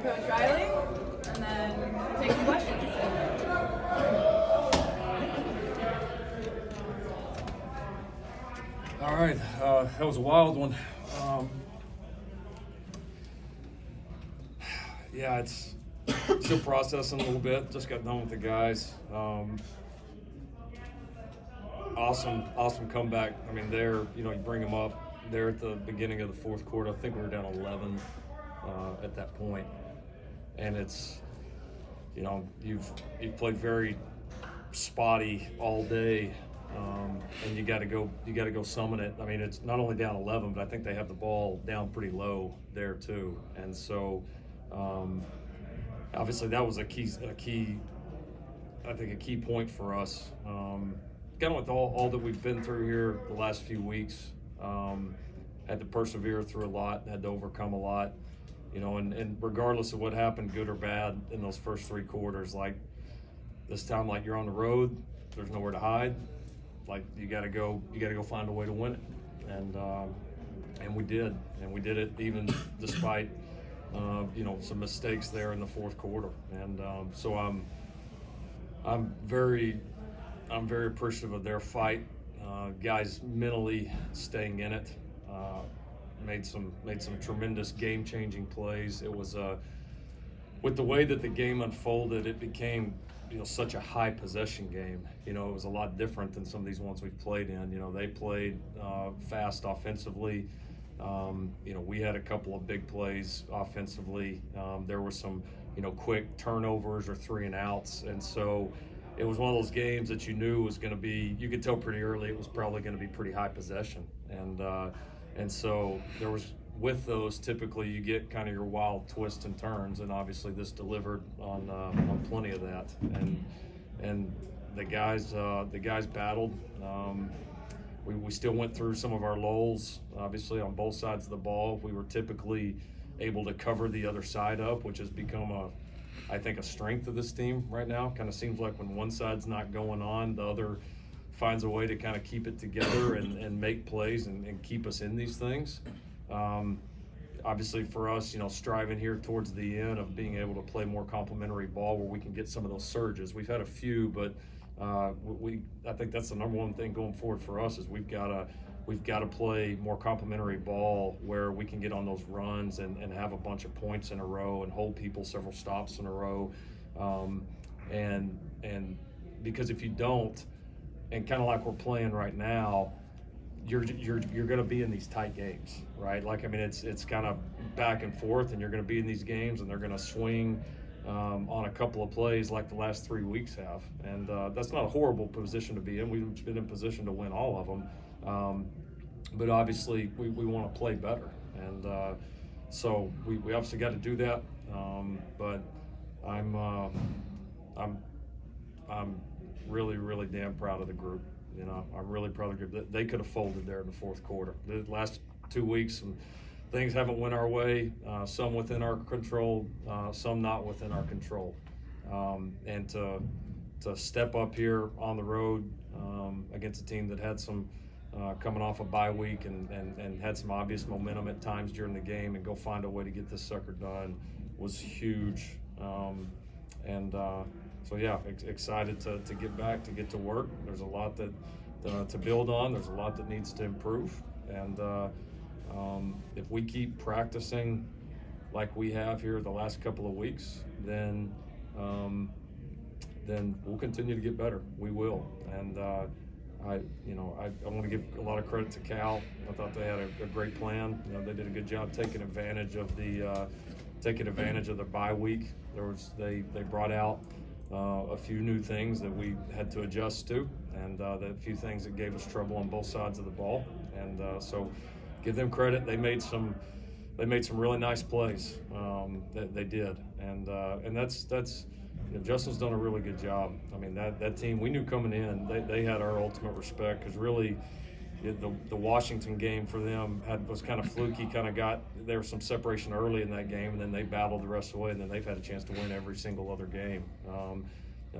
Coach Riley, and then take some questions. All right, that was a wild one. Yeah, it's still processing a little bit. Just got done with the guys. Awesome comeback. I mean, you bring them up. They're at the beginning of the fourth quarter. I think we were down 11 at that point, and it's, you've played very spotty all day, and you got to go summon it. I mean, it's not only down 11, but I think they have the ball down pretty low there too, and so obviously that was a key point for us. Kind of with all that we've been through here the last few weeks, had to persevere through a lot, had to overcome a lot, and regardless of what happened, good or bad, in those first three quarters, like this time, like you're on the road, there's nowhere to hide, like you got to go find a way to win it, and we did it even despite some mistakes there in the fourth quarter, and so I'm very appreciative of their fight. Guys mentally staying in it, made some tremendous game-changing plays. It was with the way that the game unfolded, it became such a high possession game. It was a lot different than some of these ones we've played in. They played fast offensively. We had a couple of big plays offensively. There were some quick turnovers or 3 and outs, and so it was one of those games that you knew was going to be, you could tell pretty early it was probably going to be pretty high possession. And so there was, with those, typically you get kind of your wild twists and turns, and obviously this delivered on plenty of that. And the guys battled. We still went through some of our lulls, obviously, on both sides of the ball. We were typically able to cover the other side up, which has become I think a strength of this team right now. Kind of seems like when one side's not going on, the other finds a way to kind of keep it together and make plays and keep us in these things. Obviously for us, striving here towards the end of being able to play more complementary ball where we can get some of those surges. We've had a few, but I think that's the number one thing going forward for us is we've got to play more complementary ball where we can get on those runs and have a bunch of points in a row and hold people several stops in a row. And because if you don't, and kind of like we're playing right now, you're going to be in these tight games, right? Like, I mean, it's kind of back and forth, and you're going to be in these games, and they're going to swing on a couple of plays like the last 3 weeks have. And that's not a horrible position to be in. We've been in position to win all of them. But obviously we want to play better. And so we obviously got to do that. But I'm really, really damn proud of the group. I'm really proud of the group. They could have folded there in the fourth quarter. The last 2 weeks, things haven't went our way, some within our control, some not within our control. And to step up here on the road against a team that had some coming off a bye week and had some obvious momentum at times during the game, and go find a way to get this sucker done was huge. So yeah, excited to get back, to get to work. There's a lot to build on. There's a lot that needs to improve. And if we keep practicing like we have here the last couple of weeks, then we'll continue to get better. We will. And I want to give a lot of credit to Cal. I thought they had a great plan. They did a good job taking advantage of the bye week. They brought out a few new things that we had to adjust to, and the few things that gave us trouble on both sides of the ball. And so give them credit. They made some really nice plays. They did. And that's Justin's done a really good job. I mean, that team, we knew coming in, they had our ultimate respect, because really the Washington game for them was kind of fluky. There was some separation early in that game, and then they battled the rest of the way, and then they've had a chance to win every single other game.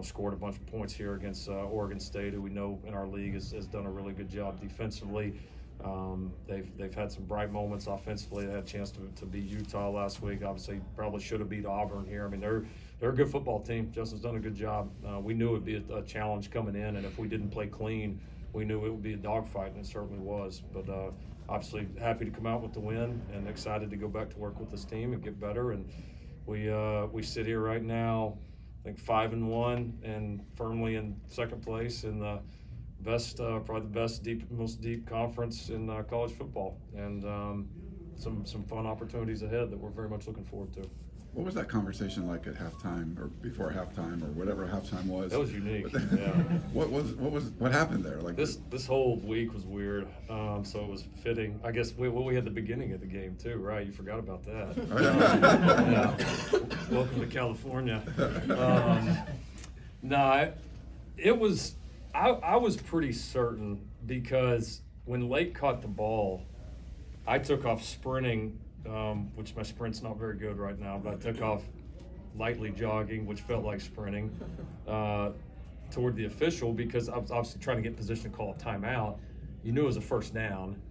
Scored a bunch of points here against Oregon State, who we know in our league has done a really good job defensively. They've had some bright moments offensively. They had a chance to beat Utah last week. Obviously, probably should have beat Auburn here. I mean, they're a good football team. Justin's done a good job. We knew it would be a challenge coming in, and if we didn't play clean, we knew it would be a dogfight, and it certainly was. But obviously, happy to come out with the win, and excited to go back to work with this team and get better. And we sit here right now, I think 5-1, and firmly in second place in the best, probably the best, most deep conference in college football, and some fun opportunities ahead that we're very much looking forward to. What was that conversation like at halftime or before halftime or whatever halftime was? That was unique. Yeah. What happened there? Like this whole week was weird. So it was fitting. I guess we had the beginning of the game too, right? You forgot about that. Oh, yeah. Yeah. Welcome to California. It was. I was pretty certain, because when Lake caught the ball, I took off sprinting, which my sprint's not very good right now, but I took off lightly jogging, which felt like sprinting, toward the official, because I was obviously trying to get position to call a timeout. You knew it was a first down.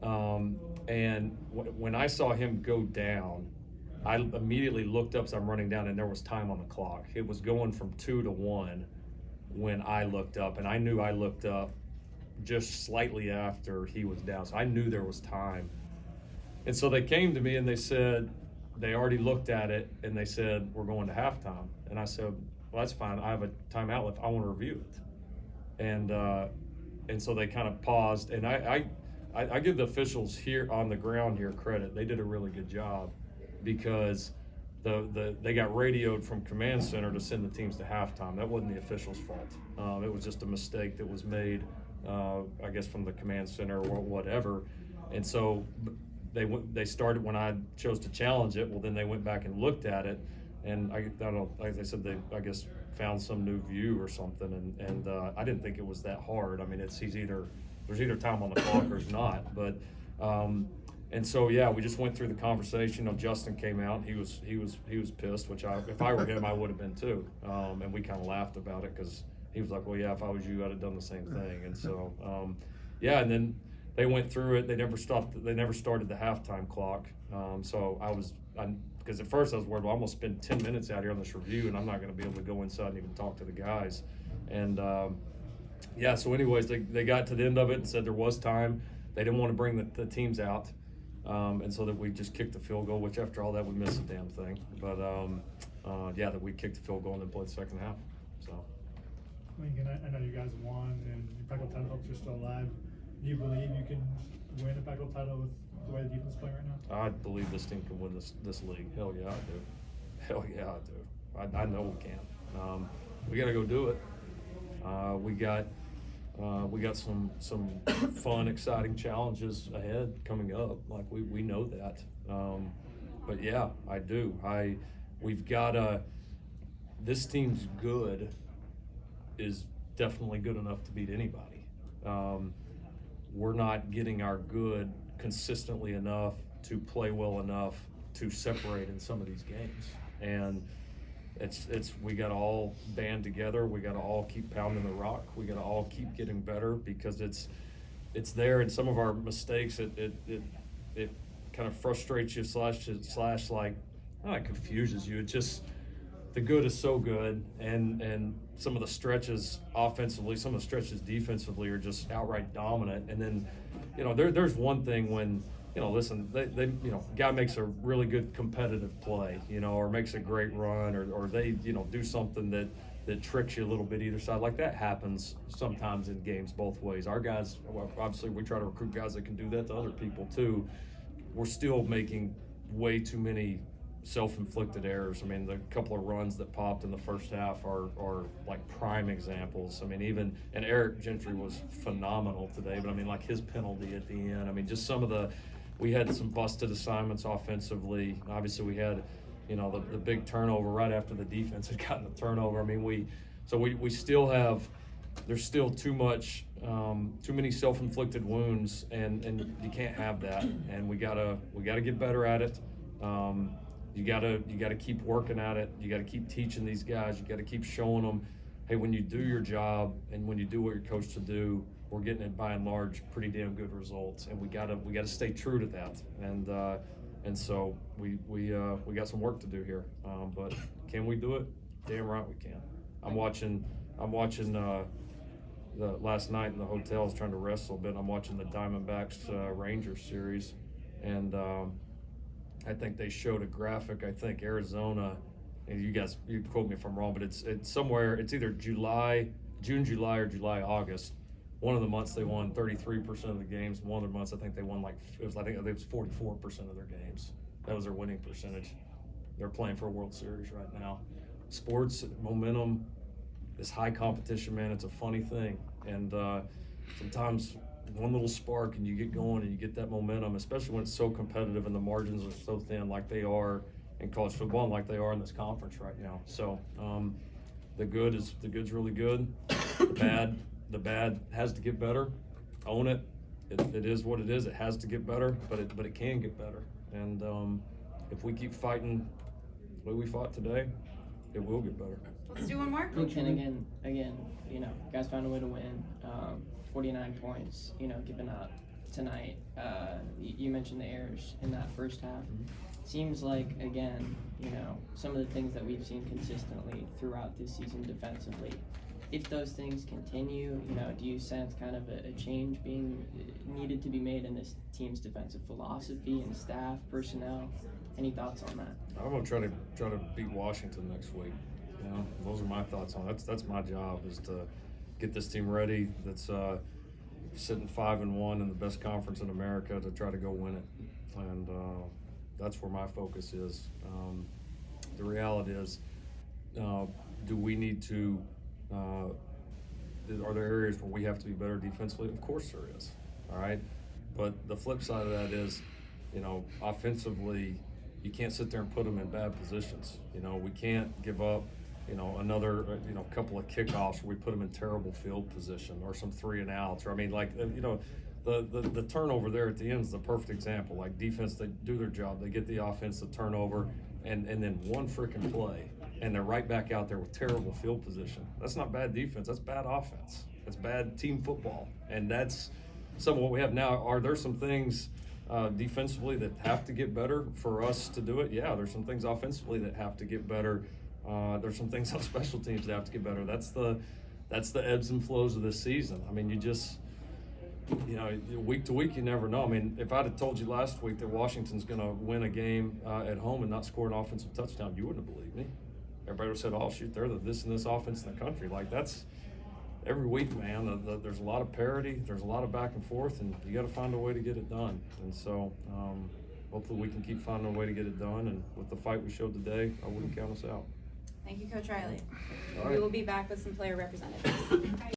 And when I saw him go down, I immediately looked up as I'm running down, and there was time on the clock. It was going from 2 to 1 when I looked up, and I knew I looked up just slightly after he was down. So I knew there was time. And so they came to me and they said, they already looked at it, and they said, we're going to halftime. And I said, well, that's fine. I have a timeout left. I want to review it. And so they kind of paused, and I give the officials here on the ground here credit. They did a really good job, because they got radioed from command center to send the teams to halftime. That wasn't the officials' fault. It was just a mistake that was made, I guess, from the command center or whatever. And so they started when I chose to challenge it. Well, then they went back and looked at it, and I don't know, like I said, they, I guess, found some new view or something. And I didn't think it was that hard. I mean, there's either time on the clock or there's not. But and so, yeah, we just went through the conversation. You know, Justin came out. He was pissed, which if I were him, I would have been too. And we kind of laughed about it, because he was like, well, yeah, if I was you, I'd have done the same thing. And so, yeah, and then they went through it. They never started the halftime clock. So because at first I was worried, well, I'm going to spend 10 minutes out here on this review, and I'm not going to be able to go inside and even talk to the guys. And yeah, so anyways, they got to the end of it and said there was time. They didn't want to bring the teams out. And so that we just kicked the field goal, which after all that, we missed the damn thing. But yeah, that we kicked the field goal and then played the second half. So. Lincoln, I know you guys won, and your Pac-12 title hopes are still alive. Do you believe you can win a Pac-12 title with the way the defense is playing right now? I believe this team can win this league. Hell yeah, I do. Hell yeah, I do. I know we can. We got to go do it. We got some fun, exciting challenges ahead coming up. Like we know that. But yeah, I do. We've got this team's good is definitely good enough to beat anybody. We're not getting our good consistently enough to play well enough to separate in some of these games. And we got to all band together. We got to all keep pounding the rock. We got to all keep getting better, because it's there. And some of our mistakes, it kind of frustrates you slash like, oh, it confuses you. It just, the good is so good, and some of the stretches offensively, some of the stretches defensively are just outright dominant. And then, you know, there's one thing when, you know, listen, they you know, guy makes a really good competitive play, you know, or makes a great run, or they, you know, do something that tricks you a little bit either side. Like that happens sometimes in games both ways. Our guys, well, obviously we try to recruit guys that can do that to other people too. We're still making way too many self-inflicted errors. I mean, the couple of runs that popped in the first half are like prime examples. I mean, and Eric Gentry was phenomenal today, but I mean, like his penalty at the end, I mean, just we had some busted assignments offensively. Obviously we had, you know, the big turnover right after the defense had gotten the turnover. I mean, we still have, there's still too many self-inflicted wounds, and you can't have that. And we gotta get better at it. You gotta keep working at it. You gotta keep teaching these guys. You gotta keep showing them, hey, when you do your job and when you do what you're coached to do, we're getting it by and large pretty damn good results, and we gotta stay true to that. And so we got some work to do here. But can we do it? Damn right we can. I'm watching the last night in the hotel. I was trying to rest a little bit. I'm watching the Diamondbacks Rangers series, and I think they showed a graphic. I think Arizona, and you quote me if I'm wrong, but it's somewhere. It's either June, July, or July, August. One of the months they won 33% of the games. One of the months I think they won I think it was 44% of their games. That was their winning percentage. They're playing for a World Series right now. Sports momentum, this high competition, man, it's a funny thing. And sometimes one little spark and you get going and you get that momentum, especially when it's so competitive and the margins are so thin like they are in college football and like they are in this conference right now. So the good's really good. The bad has to get better. Own it. It is what it is. It has to get better, but it can get better. And if we keep fighting the way we fought today, it will get better. Let's do one more. Coach, and again, you guys found a way to win. 49 points, given up tonight. You mentioned the errors in that first half. Seems like, again, some of the things that we've seen consistently throughout this season defensively. If those things continue, do you sense kind of a change being needed to be made in this team's defensive philosophy and staff, personnel? Any thoughts on that? I'm gonna try to beat Washington next week. Those are my thoughts on it. That's my job, is to get this team ready. That's sitting 5-1 in the best conference in America, to try to go win it, and that's where my focus is. The reality is, do we need to? Are there areas where we have to be better defensively? Of course there is. All right, but the flip side of that is, offensively, you can't sit there and put them in bad positions. We can't give up, another, couple of kickoffs where we put them in terrible field position, or some 3 and outs, or the turnover there at the end is the perfect example. Like, defense, they do their job, they get the offense, the turnover, and then one freaking play, and they're right back out there with terrible field position. That's not bad defense, that's bad offense. It's bad team football, and that's some of what we have now. Are there some things defensively that have to get better for us to do it? Yeah, there's some things offensively that have to get better. There's some things on special teams that have to get better. That's the ebbs and flows of this season. I mean, you just, week to week, you never know. I mean, if I'd have told you last week that Washington's going to win a game at home and not score an offensive touchdown, you wouldn't have believed me. Everybody would have said, "Oh, shoot, they're this and this offense in the country." Like, that's every week, man. There's a lot of parity. There's a lot of back and forth, and you got to find a way to get it done. And so, hopefully, we can keep finding a way to get it done. And with the fight we showed today, I wouldn't count us out. Thank you, Coach Riley. All right. We will be back with some player representatives.